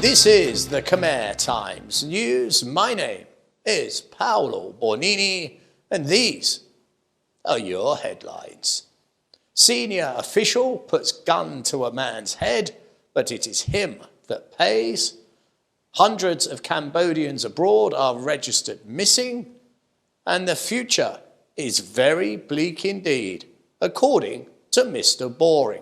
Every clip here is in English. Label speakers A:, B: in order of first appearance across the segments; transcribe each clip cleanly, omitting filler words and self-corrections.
A: This is the Khmer Times News. My name is Paolo Bornini, and these are your headlines. Senior official puts gun to a man's head, but it is him that pays. Hundreds of Cambodians abroad are registered missing, and the future is very bleak indeed, according to Mr. Boring.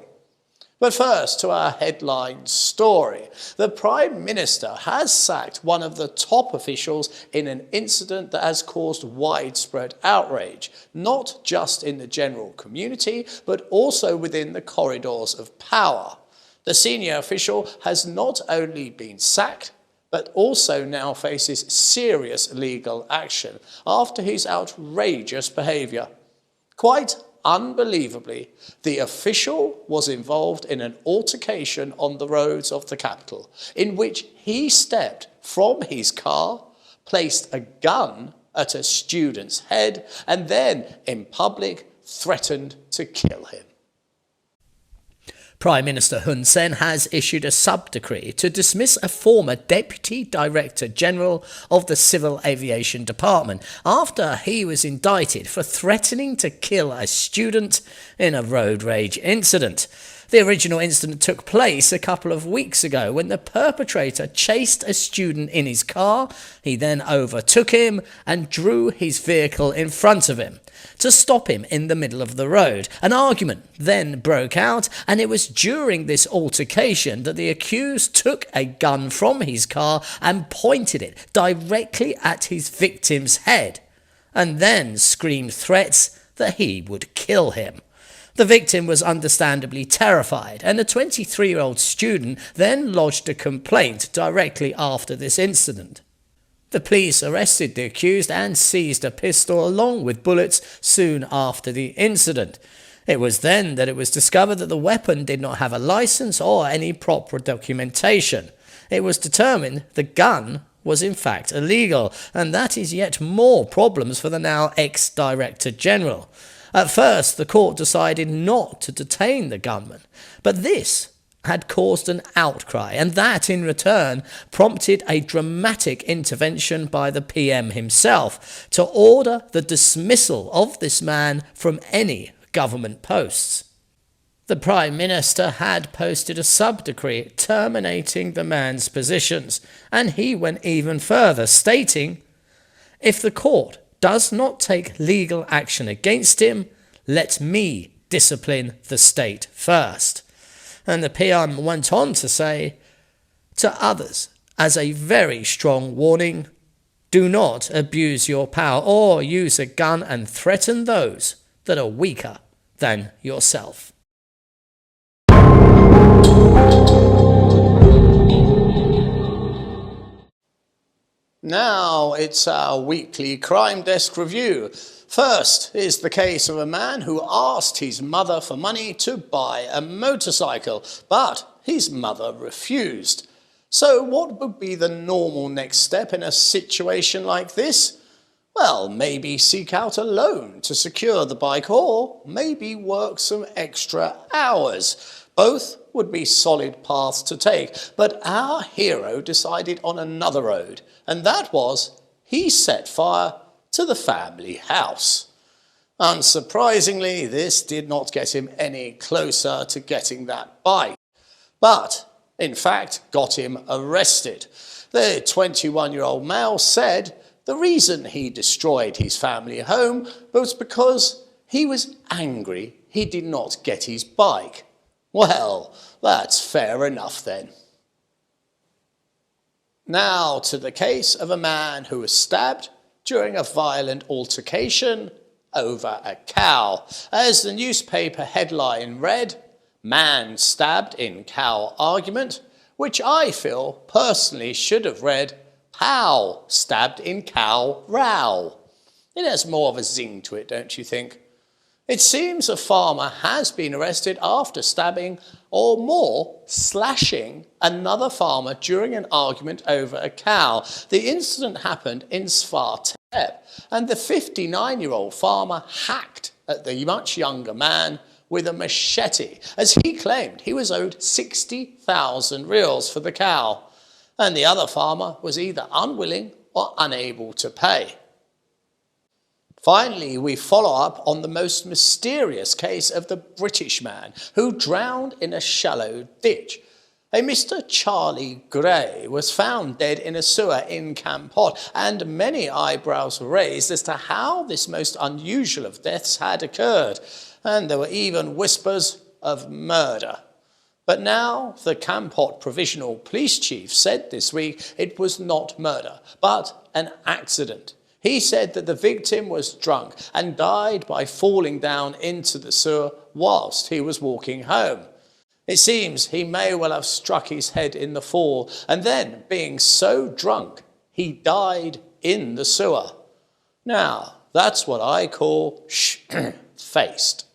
A: But first, to our headline story. The Prime Minister has sacked one of the top officials in an incident that has caused widespread outrage, not just in the general community, but also within the corridors of power. The senior official has not only been sacked, but also now faces serious legal action after his outrageous behaviour. Quite unbelievably, the official was involved in an altercation on the roads of the capital, in which he stepped from his car, placed a gun at a student's head, and then, in public, threatened to kill him.
B: Prime Minister Hun Sen has issued a sub-decree to dismiss a former Deputy Director General of the Civil Aviation Department after he was indicted for threatening to kill a student in a road rage incident. The original incident took place a couple of weeks ago when the perpetrator chased a student in his car. He then overtook him and drew his vehicle in front of him to stop him in the middle of the road. An argument then broke out, and it was during this altercation that the accused took a gun from his car and pointed it directly at his victim's head, and then screamed threats that he would kill him. The victim was understandably terrified, and the 23-year-old student then lodged a complaint directly after this incident. The police arrested the accused and seized a pistol along with bullets soon after the incident. It was then that it was discovered that the weapon did not have a license or any proper documentation. It was determined the gun was in fact illegal, and that is yet more problems for the now ex-Director General. At first, the court decided not to detain the gunman, but this had caused an outcry, and that in return prompted a dramatic intervention by the PM himself to order the dismissal of this man from any government posts. The Prime Minister had posted a sub-decree terminating the man's positions, and he went even further, stating, "If the court does not take legal action against him, let me discipline the state first." And the PM went on to say, "To others, as a very strong warning, do not abuse your power or use a gun and threaten those that are weaker than yourself."
A: Now it's our weekly Crime Desk review. First is the case of a man who asked his mother for money to buy a motorcycle, but his mother refused. So what would be the normal next step in a situation like this? Well, maybe seek out a loan to secure the bike, or maybe work some extra hours. Both would be solid paths to take, but our hero decided on another road, and that was he set fire to the family house. Unsurprisingly, this did not get him any closer to getting that bike, but in fact got him arrested. The 21-year-old male said the reason he destroyed his family home was because he was angry he did not get his bike. Well, that's fair enough then. Now to the case of a man who was stabbed during a violent altercation over a cow. As the newspaper headline read, "Man stabbed in cow argument," which I feel personally should have read, "Pow stabbed in cow row." It has more of a zing to it, don't you think? It seems a farmer has been arrested after stabbing, or more, slashing another farmer during an argument over a cow. The incident happened in Svar-Tep, and the 59-year-old farmer hacked at the much younger man with a machete, as he claimed he was owed 60,000 reals for the cow. and the other farmer was either unwilling or unable to pay. Finally, we follow up on the most mysterious case of the British man who drowned in a shallow ditch. A Mr. Charlie Gray was found dead in a sewer in Cambodia, and many eyebrows were raised as to how this most unusual of deaths had occurred, and there were even whispers of murder. But now the Kampot Provisional Police Chief said this week it was not murder, but an accident. He said that the victim was drunk and died by falling down into the sewer whilst he was walking home. It seems he may well have struck his head in the fall, and then, being so drunk, he died in the sewer. Now, that's what I call faced.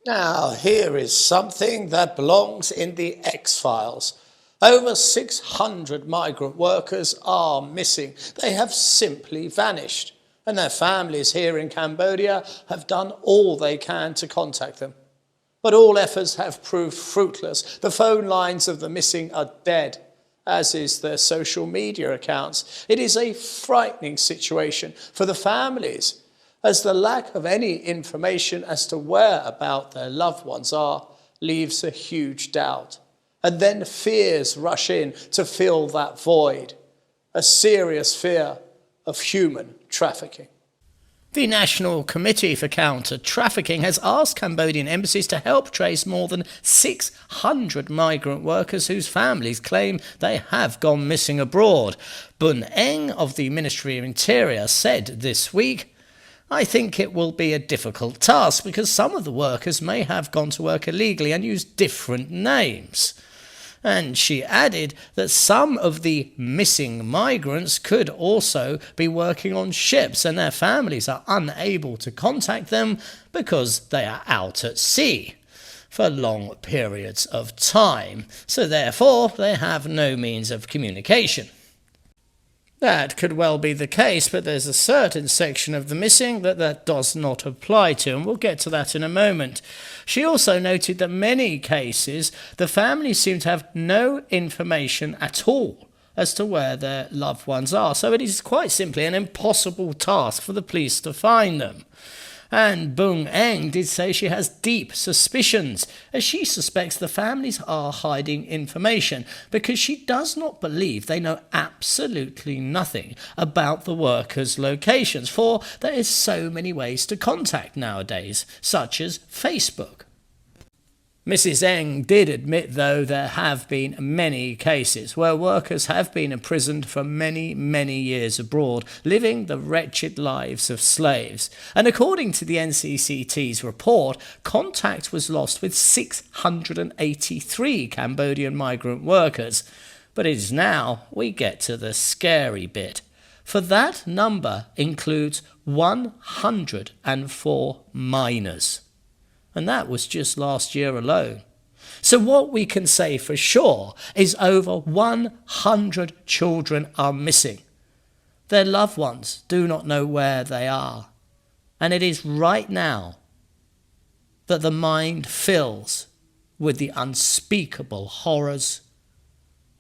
A: Now, here is something that belongs in the X-Files. Over 600 migrant workers are missing. They have simply vanished, and their families here in Cambodia have done all they can to contact them. But all efforts have proved fruitless. The phone lines of the missing are dead, as is their social media accounts. It is a frightening situation for the families, as the lack of any information as to where about their loved ones are leaves a huge doubt. And then fears rush in to fill that void, a serious fear of human trafficking.
B: The National Committee for Counter-Trafficking has asked Cambodian embassies to help trace more than 600 migrant workers whose families claim they have gone missing abroad. Bun Eng of the Ministry of Interior said this week, "I think it will be a difficult task because some of the workers may have gone to work illegally and used different names." And she added that some of the missing migrants could also be working on ships and their families are unable to contact them because they are out at sea for long periods of time. So therefore, they have no means of communication. That could well be the case, but there's a certain section of the missing that does not apply to, and we'll get to that in a moment. She also noted that many cases, the families seem to have no information at all as to where their loved ones are, so it is quite simply an impossible task for the police to find them. And Bung Eng did say she has deep suspicions, as she suspects the families are hiding information because she does not believe they know absolutely nothing about the workers' locations, for there is so many ways to contact nowadays, such as Facebook. Mrs. Eng did admit, though, there have been many cases where workers have been imprisoned for many, many years abroad, living the wretched lives of slaves. And according to the NCCT's report, contact was lost with 683 Cambodian migrant workers. But it is now we get to the scary bit, for that number includes 104 minors. And that was just last year alone. So what we can say for sure is over 100 children are missing. Their loved ones do not know where they are. And it is right now that the mind fills with the unspeakable horrors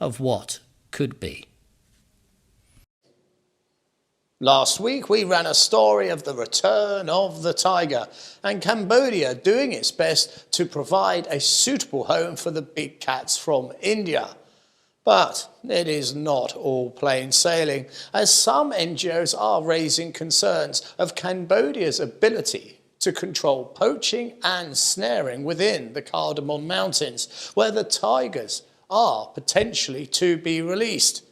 B: of what could be.
A: Last week, we ran a story of the return of the tiger and Cambodia doing its best to provide a suitable home for the big cats from India. But it is not all plain sailing, as some NGOs are raising concerns of Cambodia's ability to control poaching and snaring within the Cardamom Mountains, where the tigers are potentially to be released.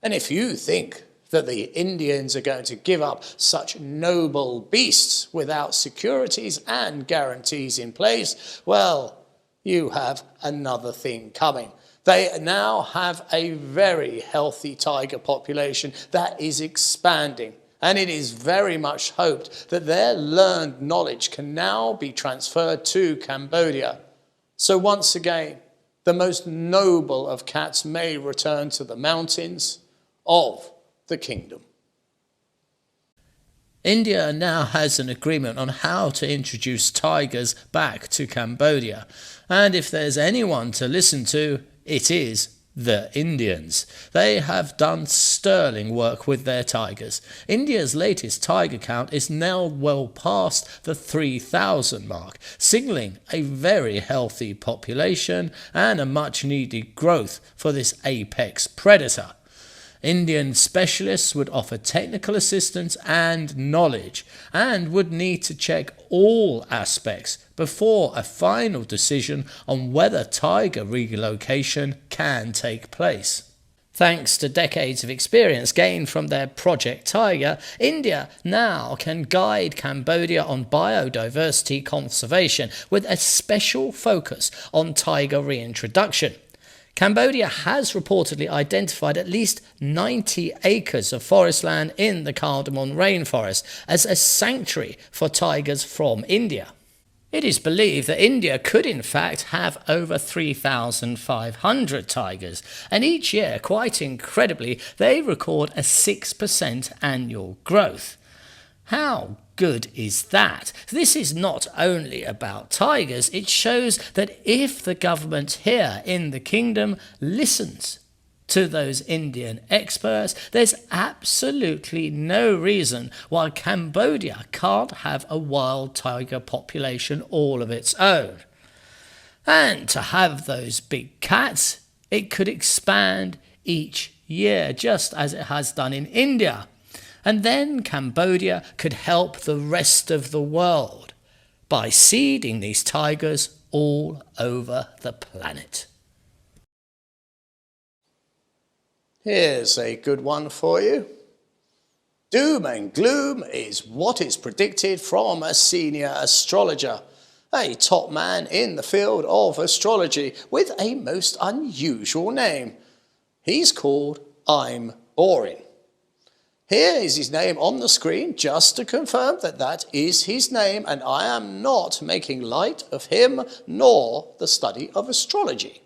A: And if you think that the Indians are going to give up such noble beasts without securities and guarantees in place, well, you have another thing coming. They now have a very healthy tiger population that is expanding, and it is very much hoped that their learned knowledge can now be transferred to Cambodia. So once again, the most noble of cats may return to the mountains of the kingdom.
B: India now has an agreement on how to introduce tigers back to Cambodia, and if there's anyone to listen to, it is the Indians. They have done sterling work with their tigers. India's latest tiger count is now well past the 3,000 mark, signalling a very healthy population and a much needed growth for this apex predator. Indian specialists would offer technical assistance and knowledge, and would need to check all aspects before a final decision on whether tiger relocation can take place. Thanks to decades of experience gained from their Project Tiger, India now can guide Cambodia on biodiversity conservation with a special focus on tiger reintroduction. Cambodia has reportedly identified at least 90 acres of forest land in the Cardamom rainforest as a sanctuary for tigers from India. It is believed that India could in fact have over 3,500 tigers, and each year, quite incredibly, they record a 6% annual growth. How good is that? This is not only about tigers, it shows that if the government here in the kingdom listens to those Indian experts, there's absolutely no reason why Cambodia can't have a wild tiger population all of its own. And to have those big cats, it could expand each year, just as it has done in India. And then Cambodia could help the rest of the world by seeding these tigers all over the planet.
A: Here's a good one for you. Doom and gloom is what is predicted from a senior astrologer, a top man in the field of astrology with a most unusual name. He's called I'm Boring. Here is his name on the screen, just to confirm that that is his name, and I am not making light of him nor the study of astrology.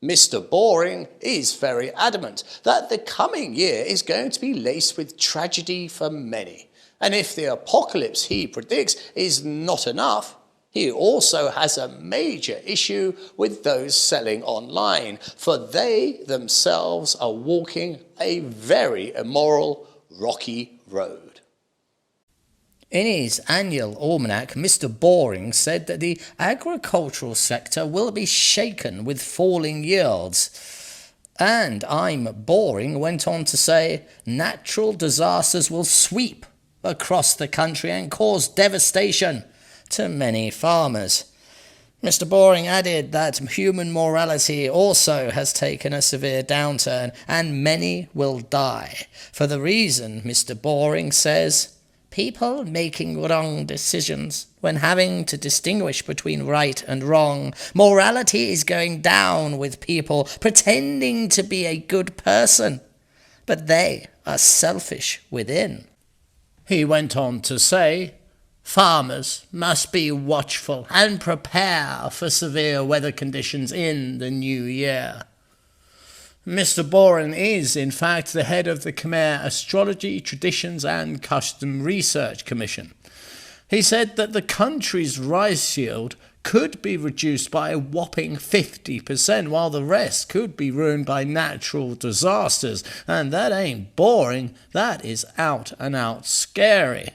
A: Mr. Boring is very adamant that the coming year is going to be laced with tragedy for many, and if the apocalypse he predicts is not enough, he also has a major issue with those selling online, for they themselves are walking a very immoral, rocky road.
B: In his annual almanac, Mr. Boring said that the agricultural sector will be shaken with falling yields. And I'm Boring went on to say, natural disasters will sweep across the country and cause devastation to many farmers. Mr. Boring added that human morality also has taken a severe downturn and many will die. For the reason, Mr. Boring says, people making wrong decisions when having to distinguish between right and wrong. Morality is going down with people pretending to be a good person, but they are selfish within. He went on to say, farmers must be watchful and prepare for severe weather conditions in the new year. Mr. Boring is, in fact, the head of the Khmer Astrology, Traditions and Custom Research Commission. He said that the country's rice yield could be reduced by a whopping 50%, while the rest could be ruined by natural disasters. And that ain't boring, that is out and out scary.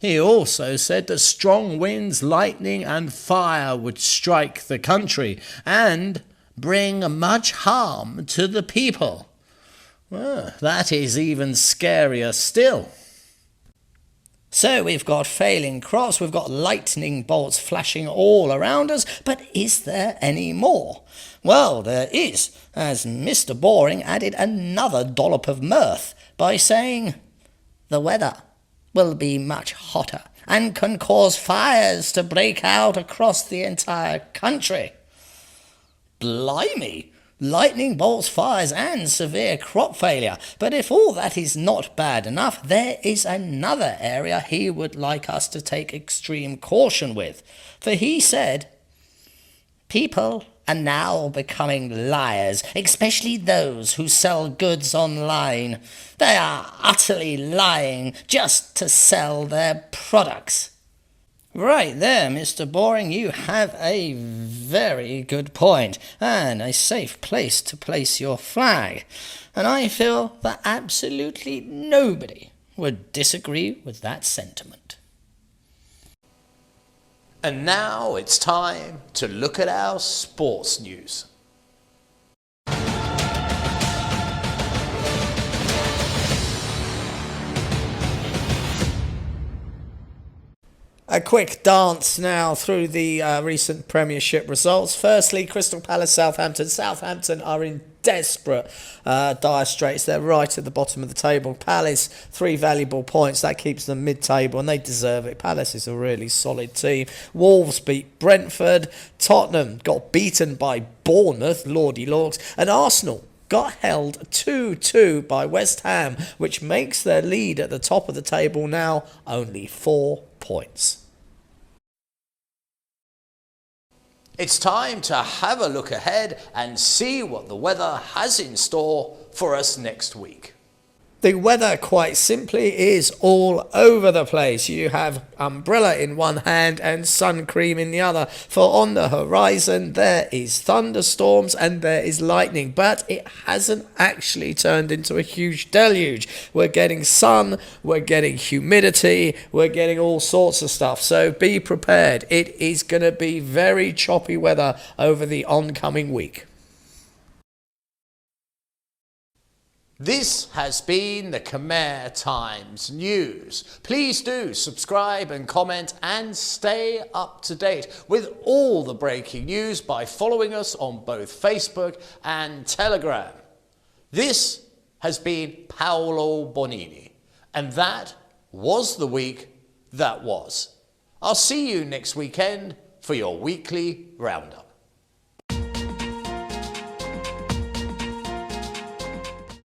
B: He also said that strong winds, lightning and fire would strike the country and bring much harm to the people. Well, that is even scarier still. So we've got failing crops, we've got lightning bolts flashing all around us, but is there any more? Well, there is, as Mr. Boring added another dollop of mirth by saying, the weather will be much hotter and can cause fires to break out across the entire country. Blimey! Lightning bolts, fires and severe crop failure. But if all that is not bad enough, there is another area he would like us to take extreme caution with. For he said, People are now becoming liars, especially those who sell goods online. They are utterly lying just to sell their products. Right there, Mr. Boring, you have a very good point and a safe place to place your flag. And I feel that absolutely nobody would disagree with that sentiment.
A: And now it's time to look at our sports news.
B: A quick dance now through the recent Premiership results. Firstly, Crystal Palace, Southampton. Southampton are in desperate dire straits. They're right at the bottom of the table. Palace, 3 valuable points. That keeps them mid-table, and they deserve it. Palace is a really solid team. Wolves beat Brentford. Tottenham got beaten by Bournemouth, Lordy Lorks. And Arsenal got held 2-2 by West Ham, which makes their lead at the top of the table now only 4 points.
A: It's time to have a look ahead and see what the weather has in store for us next week.
B: The weather, quite simply, is all over the place. You have umbrella in one hand and sun cream in the other. For on the horizon, there is thunderstorms and there is lightning. But it hasn't actually turned into a huge deluge. We're getting sun, we're getting humidity, we're getting all sorts of stuff. So be prepared. It is going to be very choppy weather over the oncoming week.
A: This has been the Khmer Times News. Please do subscribe and comment and stay up to date with all the breaking news by following us on both Facebook and Telegram. This has been Paolo Bonini, and that was the week that was. I'll see you next weekend for your weekly Roundup.